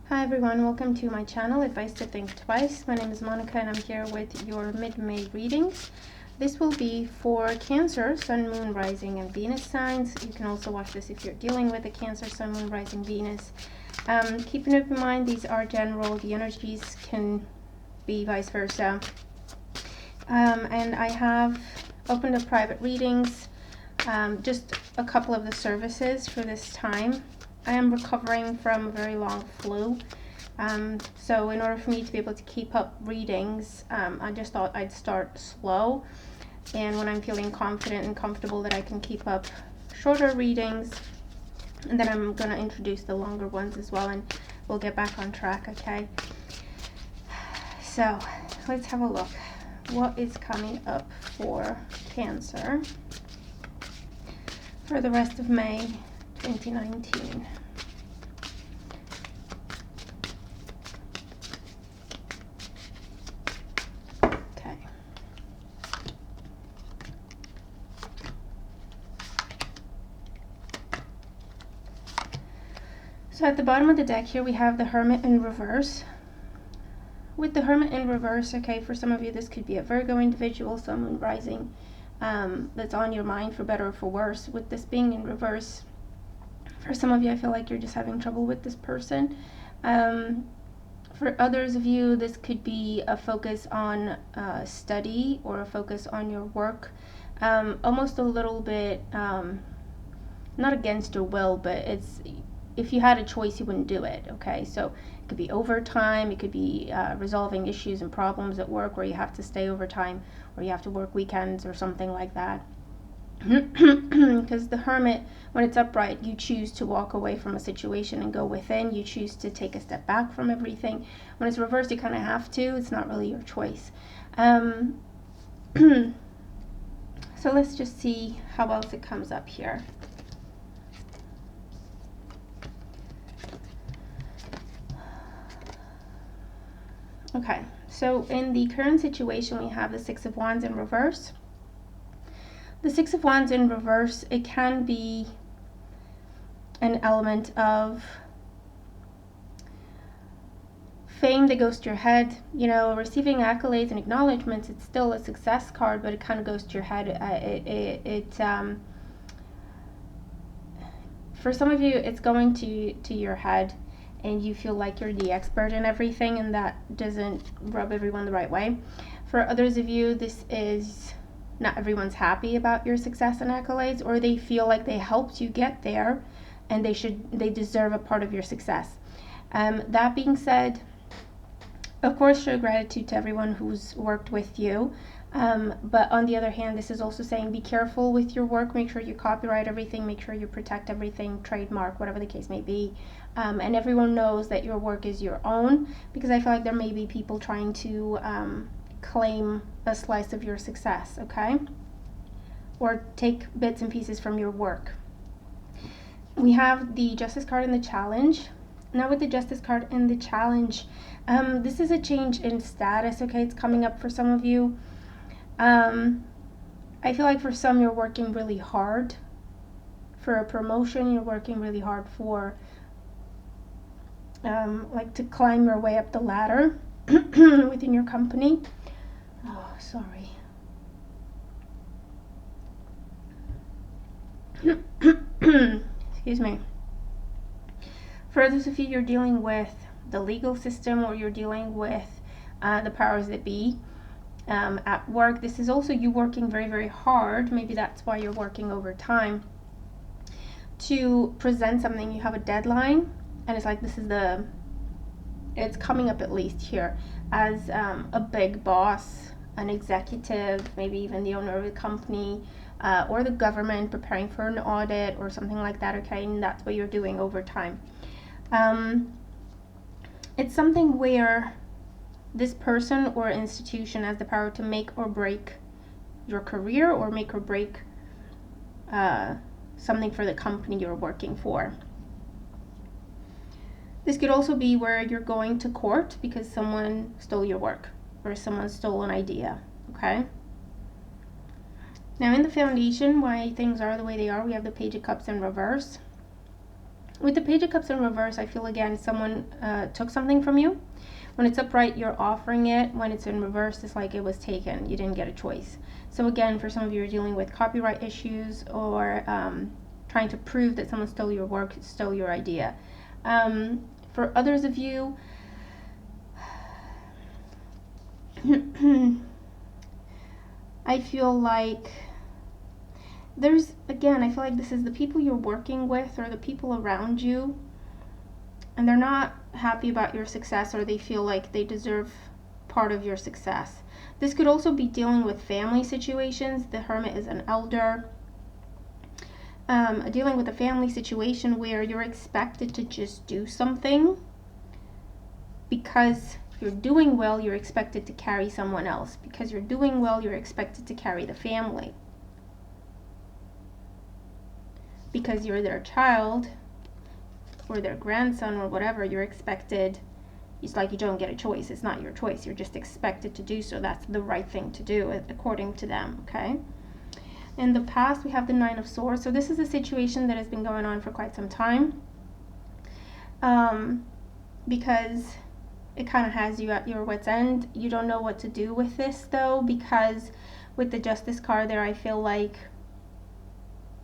Hi everyone, welcome to my channel, Advice to Think Twice. My name is Monica and I'm here with your mid-May readings. This will be for Cancer, Sun, Moon, Rising, and Venus signs. You can also watch this if you're dealing with a Cancer, Sun, Moon, Rising, Venus. Keep an open mind, these are general. The energies can be vice versa. And I have opened up private readings, just a couple of the services for this time. I am recovering from a very long flu, so in order for me to be able to keep up readings, I just thought I'd start slow, and when I'm feeling confident and comfortable that I can keep up shorter readings, and then I'm going to introduce the longer ones as well, and we'll get back on track, okay? So let's have a look. What is coming up for Cancer for the rest of May 2019? Okay. So at the bottom of the deck here we have the Hermit in reverse. With the Hermit in reverse, okay, for some of you this could be a Virgo individual, Sun, Moon, Rising, that's on your mind for better or for worse. With this being in reverse, for some of you I feel like you're just having trouble with this person. For others of you this could be a focus on study or a focus on your work, almost a little bit not against your will, but it's, if you had a choice you wouldn't do it, okay? So it could be overtime, it could be resolving issues and problems at work where you have to stay overtime, or you have to work weekends or something like that. Because the Hermit, when it's upright, you choose to walk away from a situation and go within. You choose to take a step back from everything. When it's reversed, you kind of have to. It's not really your choice. So let's just see how else it comes up here. Okay, so in the current situation we have the Six of Wands in reverse. The Six of Wands in reverse, it can be an element of fame that goes to your head, you know, receiving accolades and acknowledgments. It's still a success card, but it kind of goes to your head. For some of you, it's going to your head, and you feel like you're the expert in everything, and that doesn't rub everyone the right way. For others of you, this is not everyone's happy about your success and accolades, or they feel like they helped you get there and they deserve a part of your success. That being said, of course show gratitude to everyone who's worked with you, but on the other hand, this is also saying be careful with your work. Make sure you copyright everything, make sure you protect everything, trademark, whatever the case may be, and everyone knows that your work is your own, because I feel like there may be people trying to claim a slice of your success, okay? Or take bits and pieces from your work. We have the Justice card in the Challenge. Now with the Justice card in the Challenge, this is a change in status, okay? It's coming up for some of you. I feel like for some you're working really hard for a promotion, you're working really hard for like to climb your way up the ladder within your company. Oh, sorry. Excuse me. For those of you, you're dealing with the legal system, or you're dealing with the powers that be at work. This is also you working very, very hard. Maybe that's why you're working overtime to present something. You have a deadline, and it's like it's coming up at least here as a big boss, an executive, maybe even the owner of a company, or the government preparing for an audit or something like that, okay? And that's what you're doing overtime. It's something where this person or institution has the power to make or break your career, or make or break something for the company you're working for. This could also be where you're going to court because someone stole your work or someone stole an idea, okay? Now in the foundation, why things are the way they are, we have the Page of Cups in reverse. With the Page of Cups in reverse, I feel again someone took something from you. When it's upright, you're offering it. When it's in reverse, it's like it was taken. You didn't get a choice. So again, for some of you, you're dealing with copyright issues or trying to prove that someone stole your work, stole your idea. For others of you, I feel like there's, again, I feel like this is the people you're working with or the people around you, and they're not happy about your success, or they feel like they deserve part of your success. This could also be dealing with family situations. The Hermit is an elder. Dealing with a family situation where you're expected to just do something because you're doing well, you're expected to carry someone else. Because you're doing well, you're expected to carry the family. Because you're their child or their grandson or whatever, you're expected, it's like you don't get a choice. It's not your choice. You're just expected to do so. That's the right thing to do according to them, okay? In the past, we have the Nine of Swords. So this is a situation that has been going on for quite some time. Because it kind of has you at your wit's end. You don't know what to do with this though, because with the Justice card there, I feel like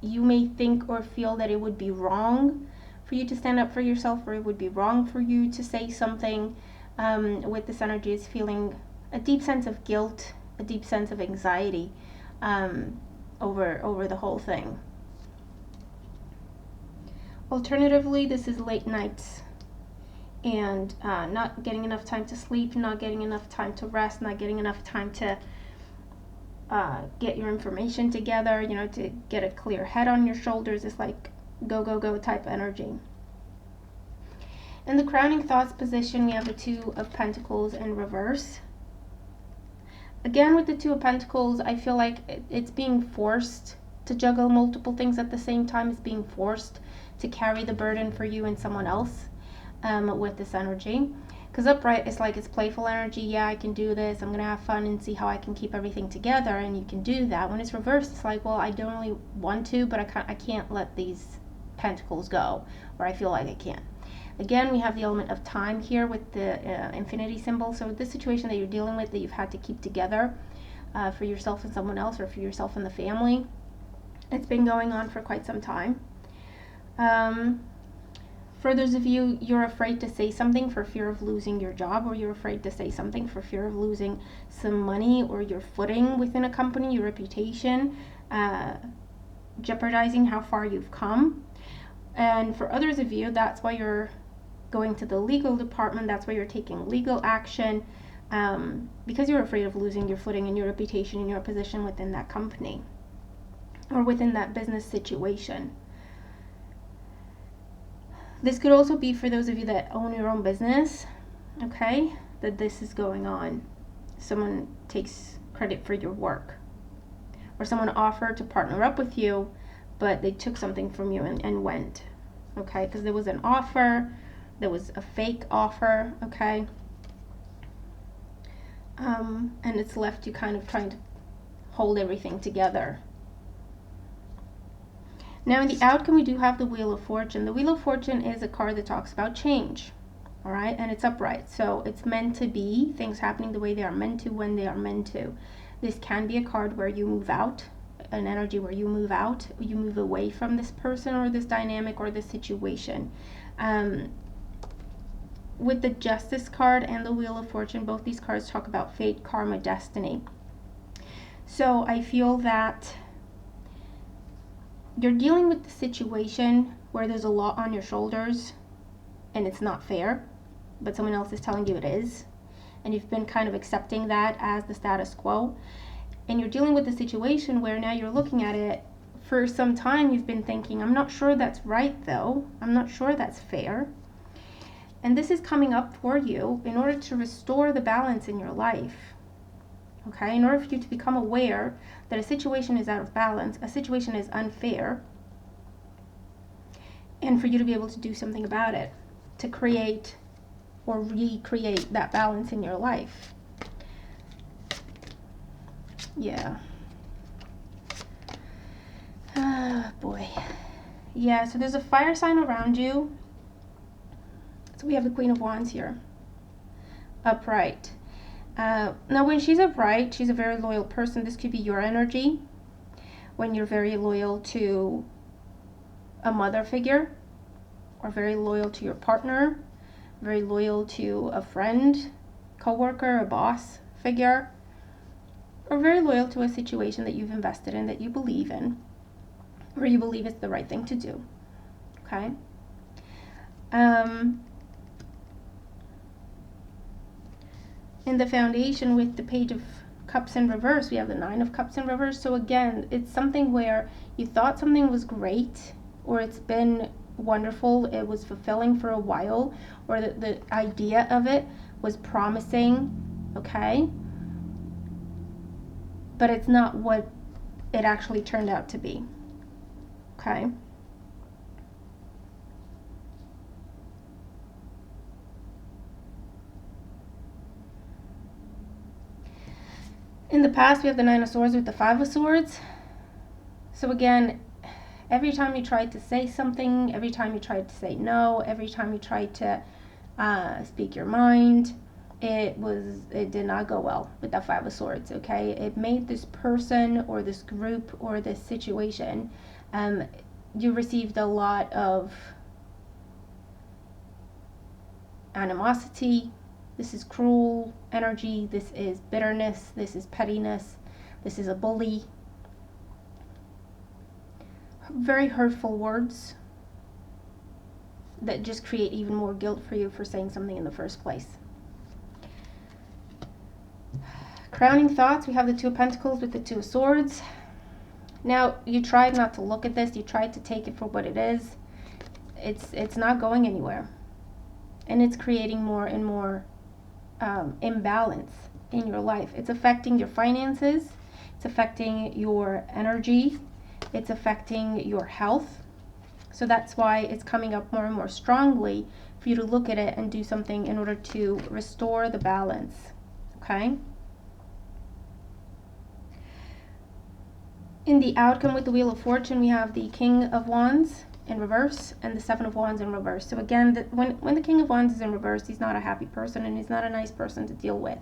you may think or feel that it would be wrong for you to stand up for yourself, or it would be wrong for you to say something. With this energy is feeling a deep sense of guilt, a deep sense of anxiety over the whole thing. Alternatively, this is late nights and not getting enough time to sleep, not getting enough time to rest, not getting enough time to get your information together, you know, to get a clear head on your shoulders. It's like go, go, go type energy. In the crowning thoughts position, we have the Two of Pentacles in reverse. Again, with the Two of Pentacles, I feel like it's being forced to juggle multiple things at the same time. It's being forced to carry the burden for you and someone else with this energy. Because upright, it's like it's playful energy. Yeah, I can do this. I'm going to have fun and see how I can keep everything together. And you can do that. When it's reversed, it's like, well, I don't really want to, but I can't let these pentacles go, or I feel like I can't. Again, we have the element of time here with the infinity symbol. So this situation that you're dealing with, that you've had to keep together for yourself and someone else, or for yourself and the family, it's been going on for quite some time. For those of you, you're afraid to say something for fear of losing your job, or you're afraid to say something for fear of losing some money or your footing within a company, your reputation, jeopardizing how far you've come. And for others of you, that's why you're going to the legal department. That's why you're taking legal action, because you're afraid of losing your footing and your reputation and your position within that company or within that business situation. This could also be for those of you that own your own business, okay, that this is going on. Someone takes credit for your work, or someone offered to partner up with you, but they took something from you and went, okay, because there was an offer, there was a fake offer, okay, and it's left you kind of trying to hold everything together. Now, in the outcome, we do have the Wheel of Fortune. The Wheel of Fortune is a card that talks about change, all right, and it's upright, so it's meant to be, things happening the way they are meant to, when they are meant to. This can be a card where you move out, an energy where you move out, you move away from this person or this dynamic or this situation. With the Justice card and the Wheel of Fortune, both these cards talk about fate, karma, destiny. So I feel that you're dealing with the situation where there's a lot on your shoulders and it's not fair, but someone else is telling you it is, and you've been kind of accepting that as the status quo. And you're dealing with the situation where now you're looking at it for some time. You've been thinking, I'm not sure that's right though. I'm not sure that's fair. And this is coming up for you in order to restore the balance in your life. Okay, in order for you to become aware that a situation is out of balance, a situation is unfair, and for you to be able to do something about it, to create or recreate that balance in your life. Yeah. Ah, boy. Yeah, so there's a fire sign around you. So we have the Queen of Wands here, upright. Now, when she's upright, she's a very loyal person. This could be your energy when you're very loyal to a mother figure, or very loyal to your partner, very loyal to a friend, coworker, a boss figure, or very loyal to a situation that you've invested in, that you believe in, or you believe it's the right thing to do. Okay? In the foundation, with the Page of Cups in reverse, we have the Nine of Cups in reverse. So again, it's something where you thought something was great, or it's been wonderful, it was fulfilling for a while, or the idea of it was promising, okay? But it's not what it actually turned out to be, okay? In the past, we have the Nine of Swords with the Five of Swords. So again, every time you tried to say something, every time you tried to say no, every time you tried to speak your mind, it did not go well with the Five of Swords, okay? It made this person or this group or this situation, you received a lot of animosity. This is cruel energy, this is bitterness, this is pettiness, this is a bully. Very hurtful words that just create even more guilt for you for saying something in the first place. Crowning thoughts, we have the Two of Pentacles with the Two of Swords. Now, you tried not to look at this, you tried to take it for what it is. It's not going anywhere. And it's creating more and more imbalance in your life. It's affecting your finances, it's affecting your energy, it's affecting your health. So that's why it's coming up more and more strongly for you to look at it and do something in order to restore the balance, okay? In the outcome with the Wheel of Fortune, we have the King of Wands in reverse and the Seven of Wands in reverse. So again, when the King of Wands is in reverse, he's not a happy person and he's not a nice person to deal with.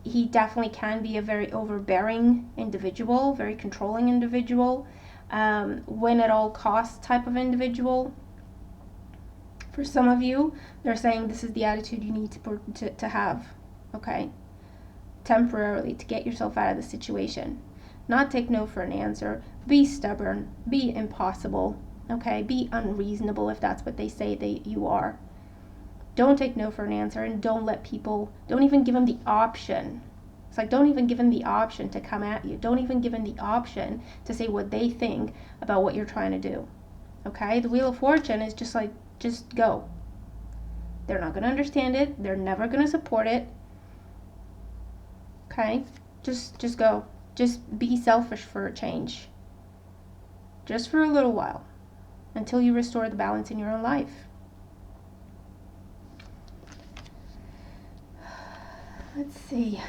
He definitely can be a very overbearing individual, very controlling individual, win at all costs type of individual. For some of you, they're saying this is the attitude you need to have, okay, temporarily, to get yourself out of the situation. Not take no for an answer, be stubborn, be impossible, okay, be unreasonable if that's what they say you are. Don't take no for an answer, and don't even give them the option. It's like, don't even give them the option to come at you. Don't even give them the option to say what they think about what you're trying to do, okay? The Wheel of Fortune is just like, just go. They're not going to understand it. They're never going to support it, okay? Just go. Just be selfish for a change. Just for a little while. Until you restore the balance in your own life. Let's see.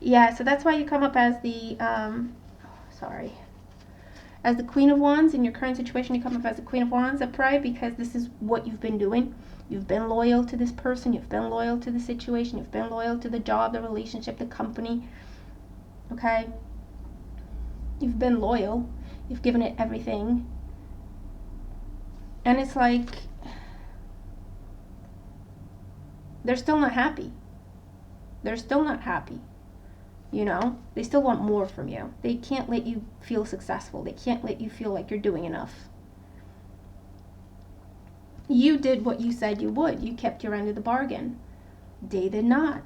Yeah, so that's why you come up as the, as the Queen of Wands. In your current situation, you come up as the Queen of Wands upright, because this is what you've been doing. You've been loyal to this person, you've been loyal to the situation, you've been loyal to the job, the relationship, the company, okay? You've been loyal, you've given it everything. And it's like, they're still not happy. They're still not happy. You know, they still want more from you. They can't let you feel successful. They can't let you feel like you're doing enough. You did what you said you would. You kept your end of the bargain. They did not.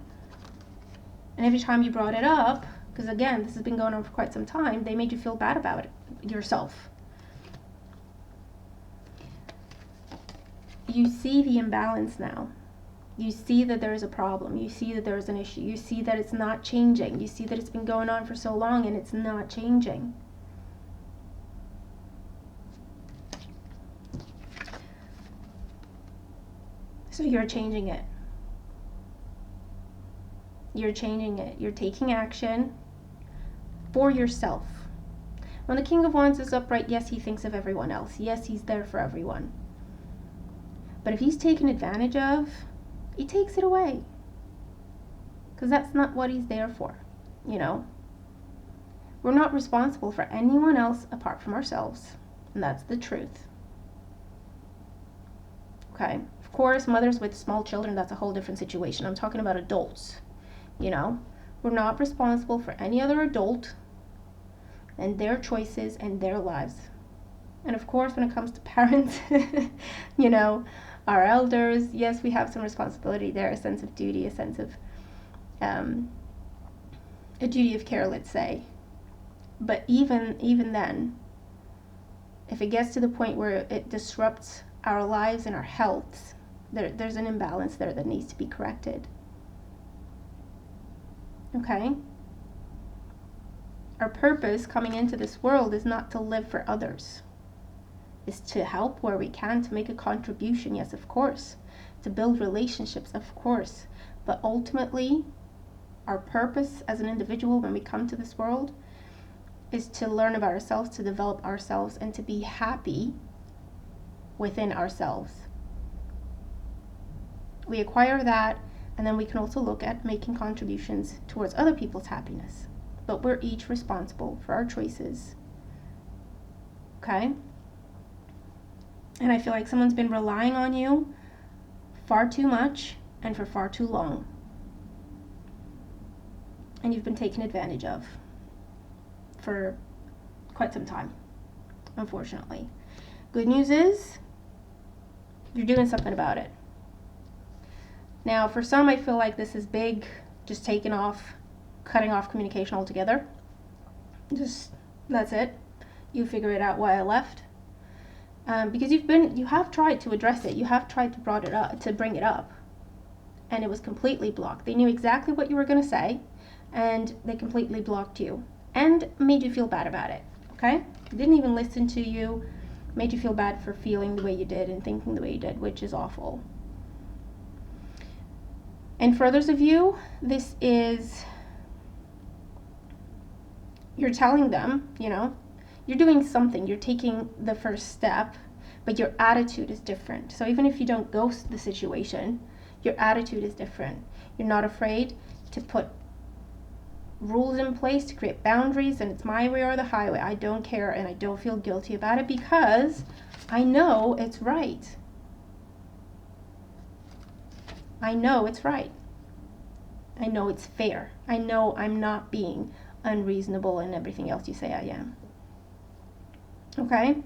And every time you brought it up, because again, this has been going on for quite some time, they made you feel bad about it yourself. You see the imbalance now. You see that there is a problem. You see that there is an issue. You see that it's not changing. You see that it's been going on for so long and it's not changing. So you're changing it. You're changing it. You're taking action for yourself. When the King of Wands is upright, yes, he thinks of everyone else. Yes, he's there for everyone. But if he's taken advantage of, he takes it away. Because that's not what he's there for, you know. We're not responsible for anyone else apart from ourselves. And that's the truth. Okay? Of course, mothers with small children, that's a whole different situation. I'm talking about adults, you know. We're not responsible for any other adult and their choices and their lives. And of course, when it comes to parents, you know, our elders, yes, we have some responsibility there, a sense of duty, a sense of, a duty of care, let's say. But even then, if it gets to the point where it disrupts our lives and our health, there's an imbalance there that needs to be corrected. Okay? Our purpose coming into this world is not to live for others. It's to help where we can, to make a contribution, yes, of course. To build relationships, of course. But ultimately, our purpose as an individual when we come to this world is to learn about ourselves, to develop ourselves, and to be happy within ourselves. We acquire that, and then we can also look at making contributions towards other people's happiness. But we're each responsible for our choices. Okay? And I feel like someone's been relying on you far too much and for far too long. And you've been taken advantage of for quite some time, unfortunately. Good news is you're doing something about it. Now, for some, I feel like this is big, just cutting off communication altogether. That's it. You figure it out why I left. Because you have tried to address it. You have tried to bring it up, and it was completely blocked. They knew exactly what you were going to say, and they completely blocked you and made you feel bad about it. Okay? Didn't even listen to you, made you feel bad for feeling the way you did and thinking the way you did, which is awful. And for others of you, this is, you're telling them, you know, you're doing something, you're taking the first step, but your attitude is different. So even if you don't ghost the situation, your attitude is different. You're not afraid to put rules in place, to create boundaries, and it's my way or the highway. I don't care, and I don't feel guilty about it because I know it's right. I know it's right. I know it's fair. I know I'm not being unreasonable and everything else you say I am. Okay?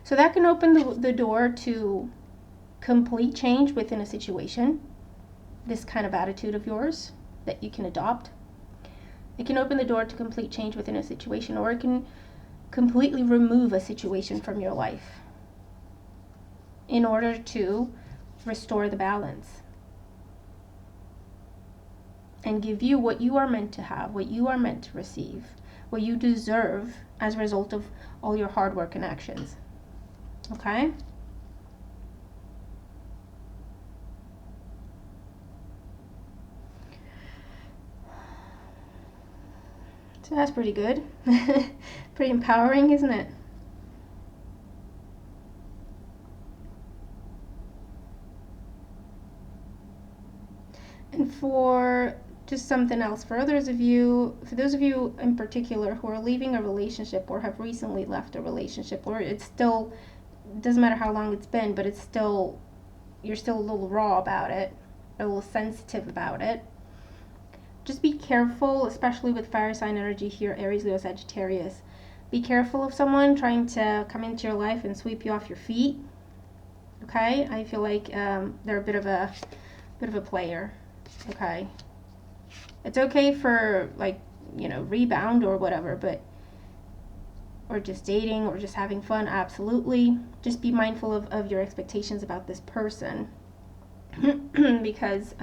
So that can open the door to complete change within a situation. This kind of attitude of yours that you can adopt. It can open the door to complete change within a situation, or it can completely remove a situation from your life in order to restore the balance and give you what you are meant to have, what you are meant to receive, what you deserve as a result of all your hard work and actions. Okay? So that's pretty good. Pretty empowering, isn't it? And for just something else, for those of you in particular who are leaving a relationship or have recently left a relationship, or it's still, doesn't matter how long it's been, but it's still, you're still a little raw about it, a little sensitive about it. Just be careful, especially with fire sign energy here, Aries, Leo, Sagittarius. Be careful of someone trying to come into your life and sweep you off your feet. Okay? I feel like they're a bit of a player. Okay? It's okay for, like, you know, rebound or whatever, but, or just dating or just having fun, absolutely. Just be mindful of your expectations about this person because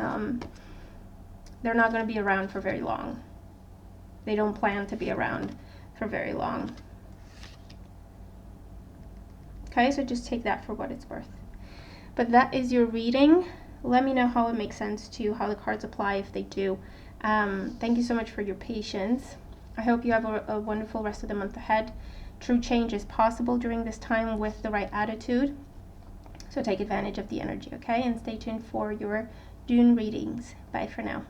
they're not going to be around for very long. They don't plan to be around for very long. Okay, so just take that for what it's worth. But that is your reading. Let me know how it makes sense to you, how the cards apply if they do. Thank you so much for your patience. I hope you have a wonderful rest of the month ahead. true change is possible during this time with the right attitude. So take advantage of the energy, okay? And stay tuned for your June readings. Bye for now.